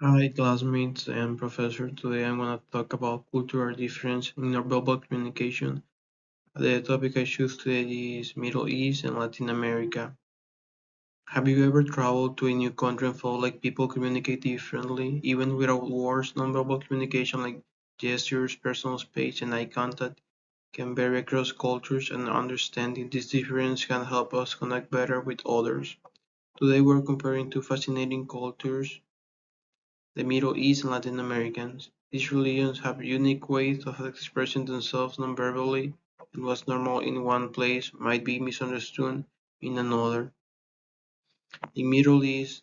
Hi, classmates and professor. Today I'm going to talk about cultural difference in nonverbal communication. The topic I choose today is Middle East and Latin America. Have you ever traveled to a new country and felt like people communicate differently, even without words? Nonverbal communication like gestures, personal space, and eye contact can vary across cultures, and understanding this difference can help us connect better with others. Today we're comparing two fascinating cultures, the Middle East and Latin Americans. These religions have unique ways of expressing themselves nonverbally, and what's normal in one place might be misunderstood in another. In Middle East,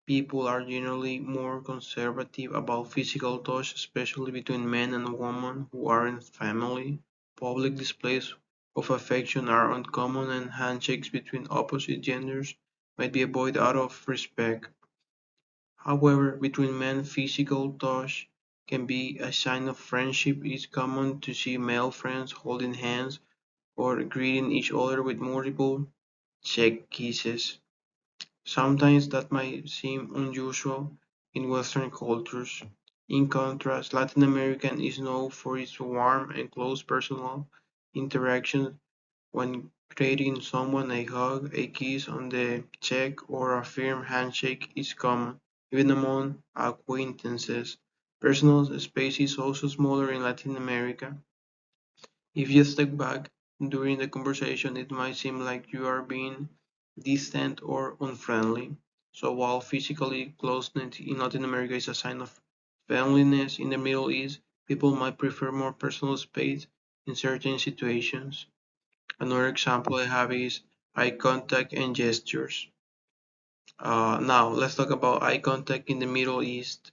people are generally more conservative about physical touch, especially between men and women who aren't family. Public displays of affection are uncommon, and handshakes between opposite genders might be avoided out of respect. However, between men physical touch can be a sign of friendship. It is common to see male friends holding hands or greeting each other with multiple cheek kisses. Sometimes that might seem unusual in Western cultures. In contrast, Latin America is known for its warm and close personal interactions. When greeting someone, a hug, a kiss on the cheek, or a firm handshake is common, even among acquaintances. Personal space is also smaller in Latin America. If you step back during the conversation, it might seem like you are being distant or unfriendly. So while physically closeness in Latin America is a sign of friendliness in the Middle East, people might prefer more personal space in certain situations. Another example I have is eye contact and gestures. Now, let's talk about eye contact in the Middle East.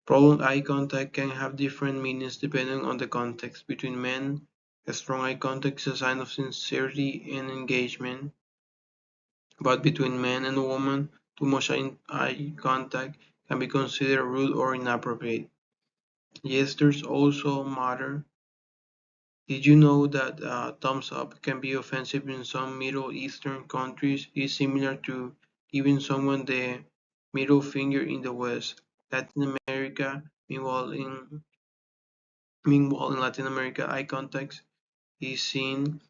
Prolonged eye contact can have different meanings depending on the context. Between men, a strong eye contact is a sign of sincerity and engagement, but between men and women, too much eye contact can be considered rude or inappropriate. Gestures also matter. Did you know that thumbs up can be offensive in some Middle Eastern countries? It's similar to giving someone the middle finger in the West. Latin America, meanwhile in Latin America, eye contact is seen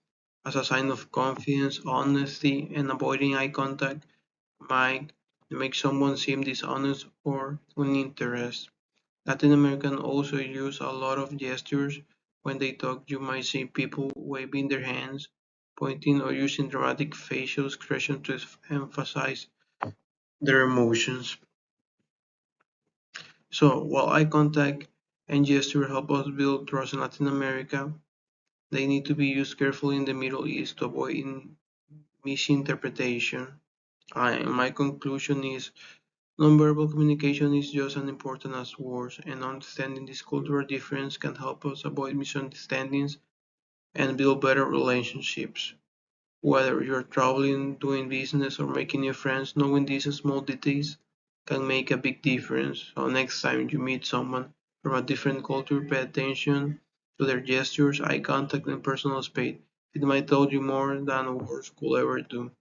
as a sign of confidence, honesty, and avoiding eye contact might make someone seem dishonest or uninterested. Latin Americans also use a lot of gestures. When they talk, you might see people waving their hands, pointing, or using dramatic facial expressions to emphasize their emotions. So, while eye contact and gesture help us build trust in Latin America, they need to be used carefully in the Middle East to avoid misinterpretation. My conclusion is nonverbal communication is just as important as words, and understanding this cultural difference can help us avoid misunderstandings and build better relationships. Whether you're traveling, doing business, or making new friends, knowing these small details can make a big difference. So next time you meet someone from a different culture, pay attention to their gestures, eye contact, and personal space. It might tell you more than words could ever do.